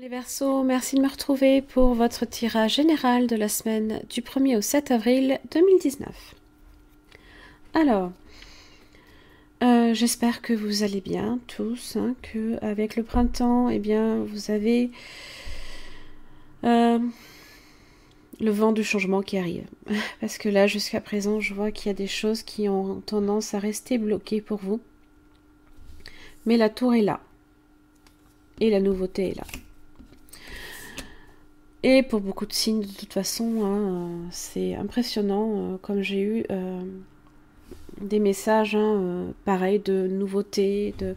Les Verseaux, merci de me retrouver pour votre tirage général de la semaine du 1er au 7 avril 2019. Alors, j'espère que vous allez bien tous, que avec le printemps, eh bien, vous avez le vent du changement qui arrive. Parce que là, jusqu'à présent, je vois qu'il y a des choses qui ont tendance à rester bloquées pour vous. Mais la tour est là. Et la nouveauté est là. Et pour beaucoup de signes, de toute façon, c'est impressionnant, comme j'ai eu des messages pareils de nouveautés, de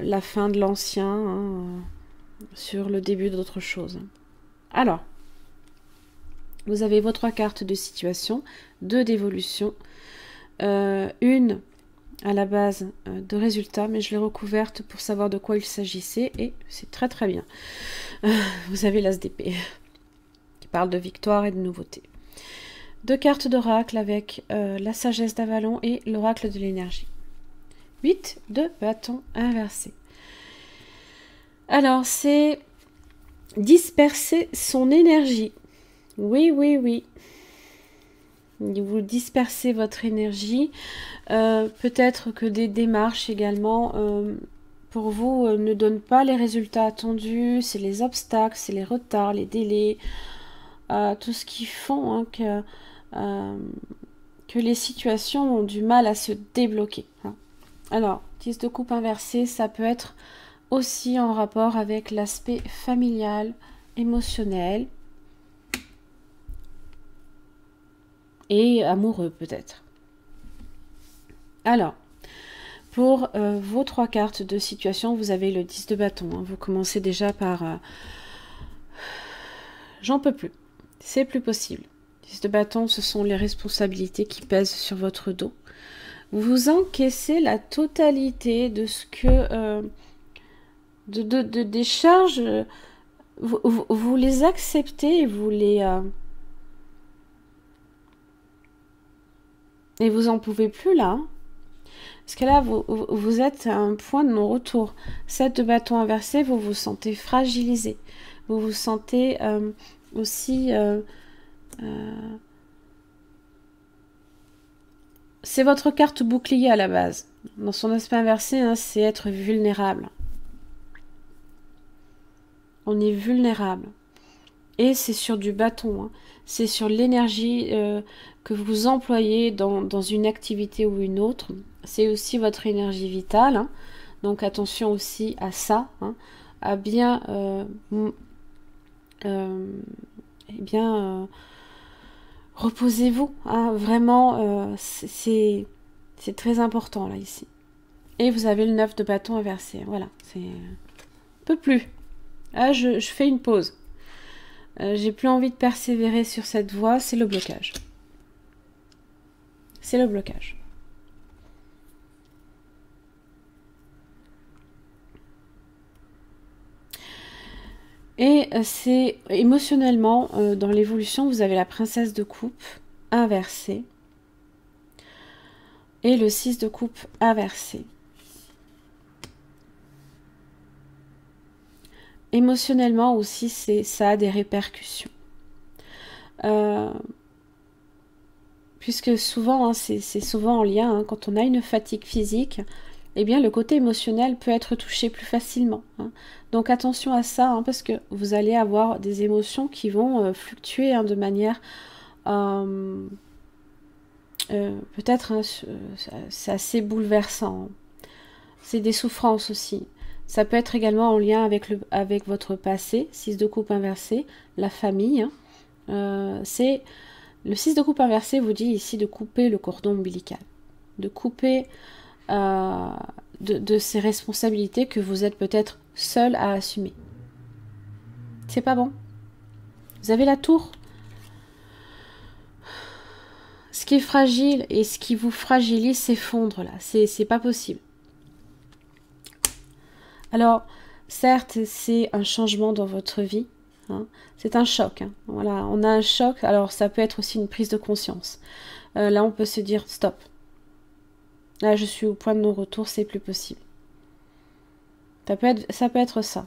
la fin de l'ancien, sur le début d'autre chose. Alors, vous avez vos 3 cartes de situation, 2 d'évolution, une à la base de résultats, mais je l'ai recouverte pour savoir de quoi il s'agissait, et c'est très très bien. Vous avez l'As d'épée, qui parle de victoire et de nouveauté. 2 cartes d'oracle avec la sagesse d'Avalon et l'oracle de l'énergie. 8 de bâton inversé. Alors, c'est disperser son énergie. Oui, oui, oui. Vous dispersez votre énergie. Peut-être que des démarches également, pour vous, ne donnent pas les résultats attendus. C'est les obstacles, c'est les retards, les délais, tout ce qui font que les situations ont du mal à se débloquer. Alors, 10 de coupe inversée, ça peut être aussi en rapport avec l'aspect familial, émotionnel et amoureux peut-être. Alors, pour vos 3 cartes de situation, vous avez le 10 de bâton. Vous commencez déjà par j'en peux plus, c'est plus possible. 10 de bâton, ce sont les responsabilités qui pèsent sur votre dos. Vous encaissez la totalité de ce que des charges, vous les acceptez et vous les et vous en pouvez plus là. Parce que là, vous êtes à un point de non-retour. 7 de bâton inversé, vous vous sentez fragilisé. Vous vous sentez aussi... c'est votre carte bouclier à la base. Dans son aspect inversé, c'est être vulnérable. On est vulnérable. Et c'est sur du bâton. C'est sur l'énergie que vous employez dans une activité ou une autre. C'est aussi votre énergie vitale. Donc attention aussi à ça. À bien... reposez-vous. Vraiment, c'est très important là, ici. Et vous avez le 9 de bâton inversé. Voilà. C'est... Un peu plus. Ah, je fais une pause. J'ai plus envie de persévérer sur cette voie, c'est le blocage. C'est le blocage. Et c'est émotionnellement, dans l'évolution, vous avez la princesse de coupe inversée et le 6 de coupe inversé. Émotionnellement aussi, ça a des répercussions. Puisque souvent, c'est souvent en lien, quand on a une fatigue physique, eh bien le côté émotionnel peut être touché plus facilement. Donc attention à ça, parce que vous allez avoir des émotions qui vont fluctuer de manière... peut-être, c'est assez bouleversant. C'est des souffrances aussi. Ça peut être également en lien avec votre passé, 6 de coupe inversé, la famille. C'est le 6 de coupe inversé vous dit ici de couper le cordon ombilical, de couper de ces responsabilités que vous êtes peut-être seul à assumer. C'est pas bon. Vous avez la tour. Ce qui est fragile et ce qui vous fragilise s'effondre là. C'est pas possible. Alors, certes, c'est un changement dans votre vie. C'est un choc. Voilà, on a un choc. Alors, ça peut être aussi une prise de conscience. Là, on peut se dire stop. Là, je suis au point de non-retour, c'est plus possible. Ça peut être ça.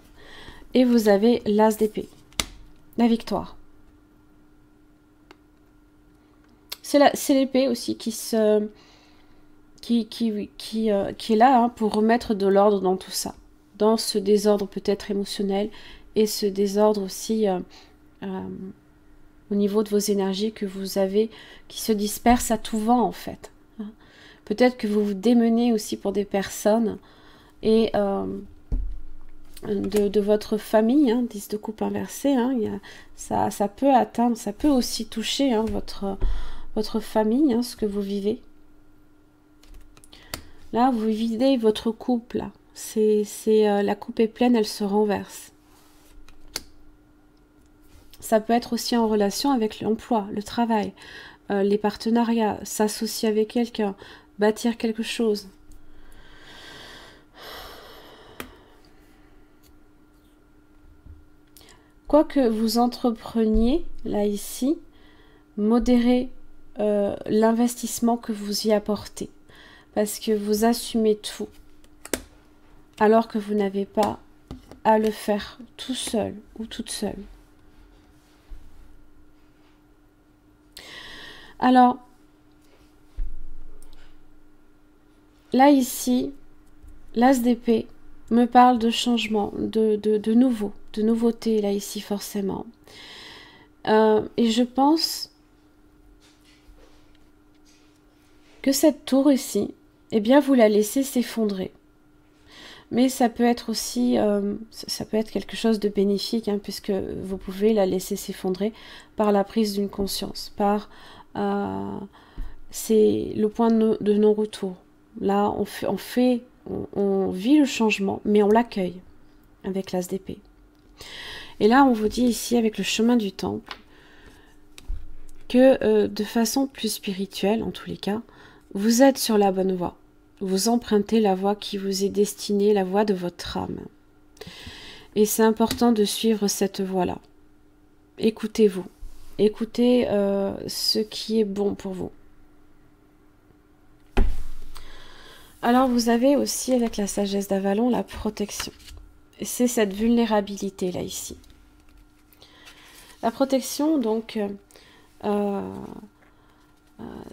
Et vous avez l'As d'épée, la victoire. C'est l'épée aussi qui est là hein, pour remettre de l'ordre dans tout ça. Dans ce désordre peut-être émotionnel et ce désordre aussi au niveau de vos énergies que vous avez, qui se dispersent à tout vent en fait. Peut-être que vous vous démenez aussi pour des personnes et de votre famille, hein, 10 de coupe inversé, hein, ça peut atteindre, ça peut aussi toucher hein, votre famille, hein, ce que vous vivez. Là, vous videz votre coupe, là. La coupe est pleine, elle se renverse. Ça peut être aussi en relation avec l'emploi, le travail, les partenariats, s'associer avec quelqu'un, bâtir quelque chose. Quoi que vous entrepreniez, là, ici, modérez l'investissement que vous y apportez. Parce que vous assumez tout, alors que vous n'avez pas à le faire tout seul ou toute seule. Alors, là ici, l'As d'épée me parle de changement, de nouveau, de nouveauté, là ici forcément. Et je pense que cette tour ici, eh bien vous la laissez s'effondrer. Mais ça peut être aussi, ça peut être quelque chose de bénéfique, hein, puisque vous pouvez la laisser s'effondrer par la prise d'une conscience, par c'est le point de non-retour. Là, on vit le changement, mais on l'accueille avec l'As d'épée. Et là, on vous dit ici, avec le chemin du temple, que de façon plus spirituelle, en tous les cas, vous êtes sur la bonne voie. Vous empruntez la voie qui vous est destinée, la voie de votre âme. Et c'est important de suivre cette voie-là. Écoutez-vous. Écoutez ce qui est bon pour vous. Alors vous avez aussi avec la sagesse d'Avalon la protection. C'est cette vulnérabilité là ici. La protection donc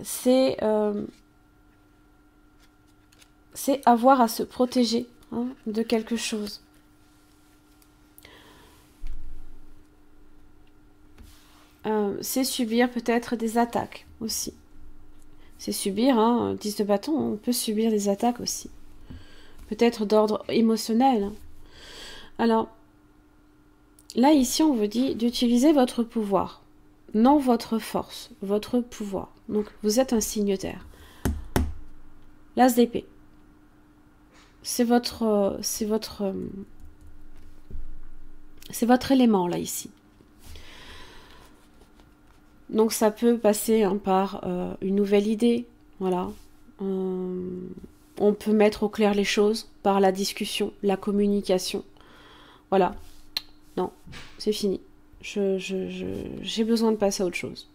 c'est avoir à se protéger hein, de quelque chose. C'est subir peut-être des attaques aussi. C'est subir, hein, 10 de bâton, on peut subir des attaques aussi. Peut-être d'ordre émotionnel. Hein. Alors, là ici on vous dit d'utiliser votre pouvoir. Non votre force, votre pouvoir. Donc vous êtes un signe terre. L'As d'épée. C'est votre élément là ici. Donc ça peut passer hein, par une nouvelle idée, voilà. On peut mettre au clair les choses par la discussion, la communication. Voilà. Non, c'est fini. J'ai besoin de passer à autre chose.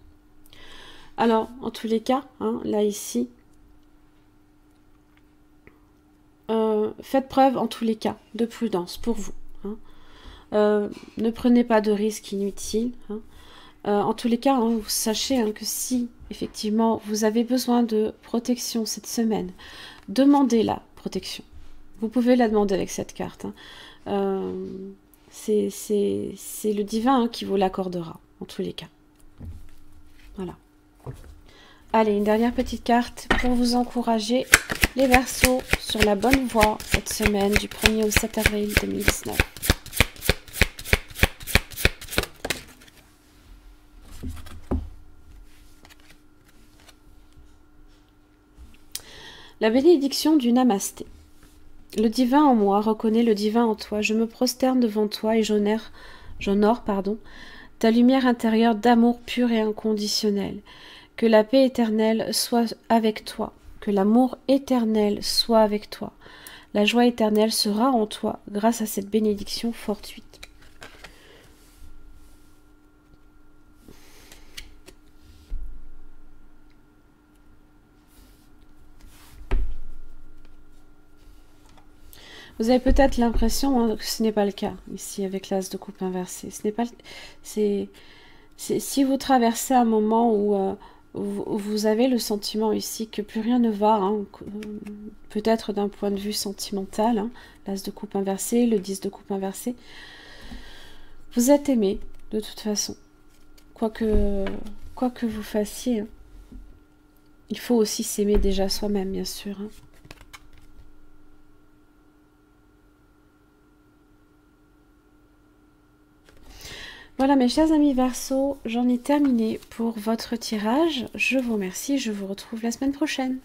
Alors, en tous les cas, hein, là ici, faites preuve en tous les cas de prudence pour vous. Hein. Ne prenez pas de risques inutiles. Hein. En tous les cas, hein, vous sachez hein, que si effectivement vous avez besoin de protection cette semaine, demandez la protection. Vous pouvez la demander avec cette carte. Hein. C'est le divin hein, qui vous l'accordera, en tous les cas. Voilà. Allez, une dernière petite carte pour vous encourager, les Verseaux, sur la bonne voie cette semaine du 1er au 7 avril 2019. La bénédiction du Namasté. Le divin en moi reconnaît le divin en toi. Je me prosterne devant toi et j'honore ta lumière intérieure d'amour pur et inconditionnel. Que la paix éternelle soit avec toi. Que l'amour éternel soit avec toi. La joie éternelle sera en toi grâce à cette bénédiction fortuite. Vous avez peut-être l'impression hein, que ce n'est pas le cas ici avec l'as de coupe inversé. Ce n'est pas. Si vous traversez un moment où vous avez le sentiment ici que plus rien ne va, hein, peut-être d'un point de vue sentimental, hein, l'as de coupe inversé, le 10 de coupe inversé, vous êtes aimé de toute façon, quoi que vous fassiez. Hein. Il faut aussi s'aimer déjà soi-même, bien sûr. Hein. Voilà mes chers amis Verseau, j'en ai terminé pour votre tirage. Je vous remercie, je vous retrouve la semaine prochaine.